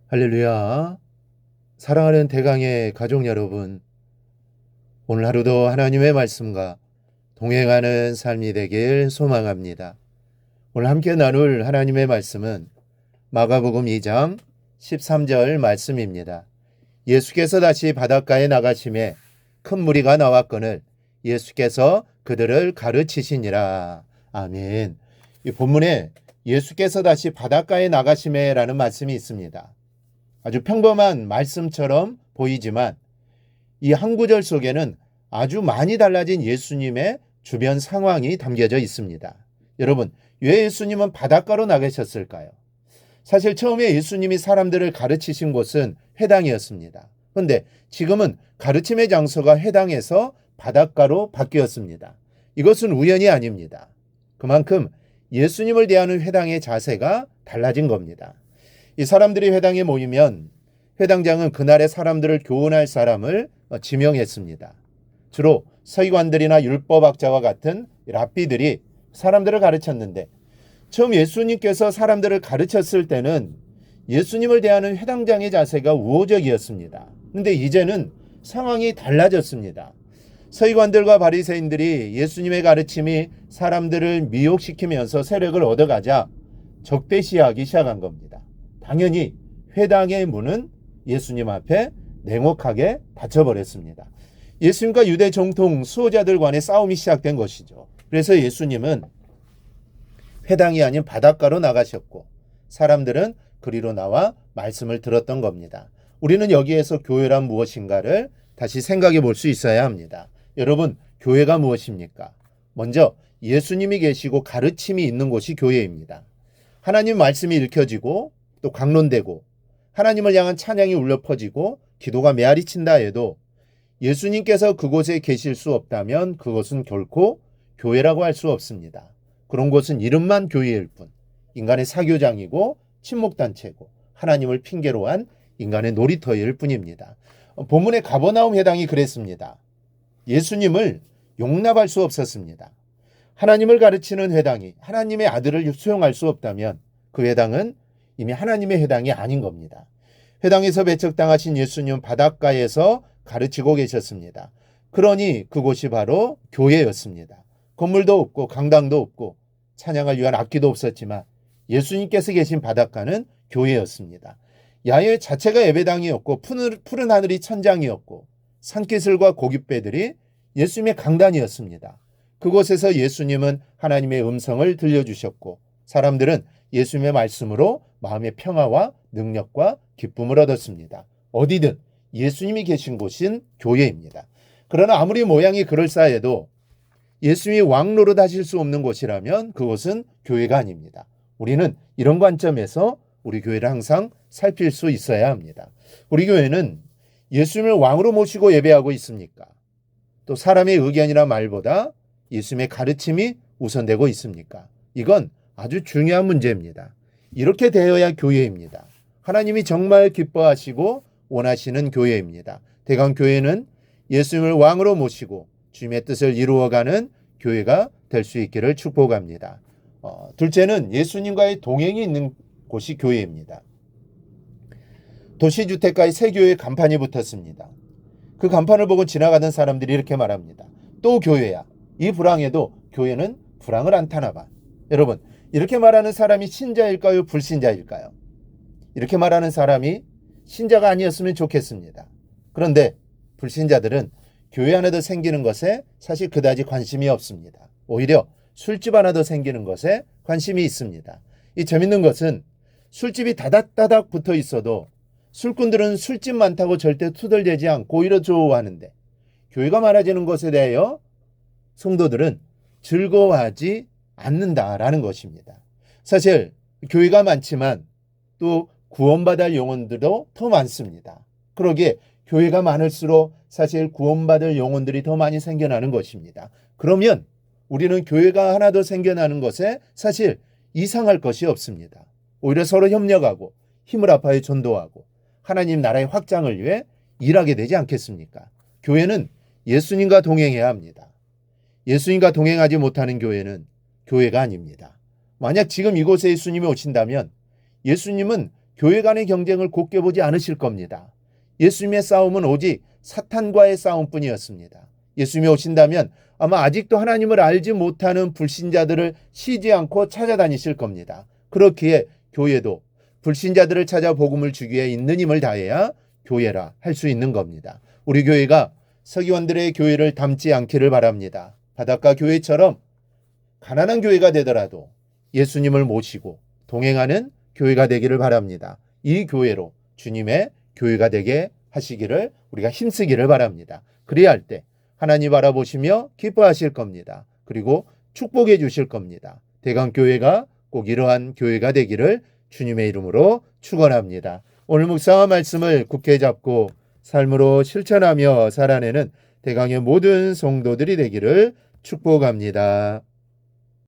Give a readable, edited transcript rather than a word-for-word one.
할렐루야. 사랑하는 대강의 가족 여러분, 오늘 하루도 하나님의 말씀과 동행하는 삶이 되길 소망합니다. 오늘 함께 나눌 하나님의 말씀은 마가복음 2장 13절 말씀입니다. 예수께서 다시 바닷가에 나가심에 큰 무리가 나왔거늘 예수께서 그들을 가르치시니라. 아멘. 이 본문에 예수께서 다시 바닷가에 나가심에라는 말씀이 있습니다. 아주 평범한 말씀처럼 보이지만 이 한 구절 속에는 아주 많이 달라진 예수님의 주변 상황이 담겨져 있습니다. 여러분, 왜 예수님은 바닷가로 나가셨을까요? 사실 처음에 예수님이 사람들을 가르치신 곳은 회당이었습니다. 그런데 지금은 가르침의 장소가 회당에서 바닷가로 바뀌었습니다. 이것은 우연이 아닙니다. 그만큼 예수님을 대하는 회당의 자세가 달라진 겁니다. 이 사람들이 회당에 모이면 회당장은 그날의 사람들을 교훈할 사람을 지명했습니다. 주로 서기관들이나 율법학자와 같은 랍비들이 사람들을 가르쳤는데 처음 예수님께서 사람들을 가르쳤을 때는 예수님을 대하는 회당장의 자세가 우호적이었습니다. 그런데 이제는 상황이 달라졌습니다. 서기관들과 바리새인들이 예수님의 가르침이 사람들을 미혹시키면서 세력을 얻어가자 적대시하기 시작한 겁니다. 당연히 회당의 문은 예수님 앞에 냉혹하게 닫혀버렸습니다. 예수님과 유대 정통 수호자들 간의 싸움이 시작된 것이죠. 그래서 예수님은 회당이 아닌 바닷가로 나가셨고 사람들은 그리로 나와 말씀을 들었던 겁니다. 우리는 여기에서 교회란 무엇인가를 다시 생각해 볼 수 있어야 합니다. 여러분, 교회가 무엇입니까? 먼저 예수님이 계시고 가르침이 있는 곳이 교회입니다. 하나님 말씀이 읽혀지고 또 강론되고 하나님을 향한 찬양이 울려 퍼지고 기도가 메아리친다 해도 예수님께서 그곳에 계실 수 없다면 그것은 결코 교회라고 할 수 없습니다. 그런 곳은 이름만 교회일 뿐, 인간의 사교장이고 친목단체고 하나님을 핑계로 한 인간의 놀이터일 뿐입니다. 본문의 가버나움 회당이 그랬습니다. 예수님을 용납할 수 없었습니다. 하나님을 가르치는 회당이 하나님의 아들을 수용할 수 없다면 그 회당은 이미 하나님의 회당이 아닌 겁니다. 회당에서 배척당하신 예수님은 바닷가에서 가르치고 계셨습니다. 그러니 그곳이 바로 교회였습니다. 건물도 없고 강당도 없고 찬양을 위한 악기도 없었지만 예수님께서 계신 바닷가는 교회였습니다. 야외 자체가 예배당이었고 푸른 하늘이 천장이었고 산기슭과 고깃배들이 예수님의 강단이었습니다. 그곳에서 예수님은 하나님의 음성을 들려주셨고 사람들은 예수님의 말씀으로 마음의 평화와 능력과 기쁨을 얻었습니다. 어디든 예수님이 계신 곳인 교회입니다. 그러나 아무리 모양이 그럴싸해도 예수님이 왕노릇 하실 수 없는 곳이라면 그곳은 교회가 아닙니다. 우리는 이런 관점에서 우리 교회를 항상 살필 수 있어야 합니다. 우리 교회는 예수님을 왕으로 모시고 예배하고 있습니까? 또 사람의 의견이나 말보다 예수님의 가르침이 우선되고 있습니까? 이건 아주 중요한 문제입니다. 이렇게 되어야 교회입니다. 하나님이 정말 기뻐하시고 원하시는 교회입니다. 대강교회는 예수님을 왕으로 모시고 주님의 뜻을 이루어가는 교회가 될 수 있기를 축복합니다. 둘째는 예수님과의 동행이 있는 곳이 교회입니다. 도시주택가에 새 교회 간판이 붙었습니다. 그 간판을 보고 지나가던 사람들이 이렇게 말합니다. 또 교회야. 이 불황에도 교회는 불황을 안 타나 봐. 여러분, 이렇게 말하는 사람이 신자일까요? 불신자일까요? 이렇게 말하는 사람이 신자가 아니었으면 좋겠습니다. 그런데 불신자들은 교회 하나 더 생기는 것에 사실 그다지 관심이 없습니다. 오히려 술집 하나 더 생기는 것에 관심이 있습니다. 이 재밌는 것은 술집이 다닥다닥 붙어 있어도 술꾼들은 술집 많다고 절대 투덜대지 않고 오히려 좋아하는데 교회가 많아지는 것에 대하여 성도들은 즐거워하지 않는다라는 것입니다. 사실 교회가 많지만 또 구원받을 영혼들도 더 많습니다. 그러기에 교회가 많을수록 사실 구원받을 영혼들이 더 많이 생겨나는 것입니다. 그러면 우리는 교회가 하나 더 생겨나는 것에 사실 이상할 것이 없습니다. 오히려 서로 협력하고 힘을 합하여 전도하고 하나님 나라의 확장을 위해 일하게 되지 않겠습니까? 교회는 예수님과 동행해야 합니다. 예수님과 동행하지 못하는 교회는 교회가 아닙니다. 만약 지금 이곳에 예수님이 오신다면 예수님은 교회 간의 경쟁을 곱게 보지 않으실 겁니다. 예수님의 싸움은 오직 사탄과의 싸움뿐이었습니다. 예수님이 오신다면 아마 아직도 하나님을 알지 못하는 불신자들을 쉬지 않고 찾아다니실 겁니다. 그렇기에 교회도 불신자들을 찾아 복음을 주기 위해 있는 힘을 다해야 교회라 할 수 있는 겁니다. 우리 교회가 서기관들의 교회를 닮지 않기를 바랍니다. 바닷가 교회처럼 가난한 교회가 되더라도 예수님을 모시고 동행하는 교회가 되기를 바랍니다. 이 교회로 주님의 교회가 되게 하시기를 우리가 힘쓰기를 바랍니다. 그래야 할 때 하나님 바라보시며 기뻐하실 겁니다. 그리고 축복해 주실 겁니다. 대강교회가 꼭 이러한 교회가 되기를 주님의 이름으로 축원합니다. 오늘 묵상한 말씀을 굳게 잡고 삶으로 실천하며 살아내는 대강의 모든 성도들이 되기를 축복합니다.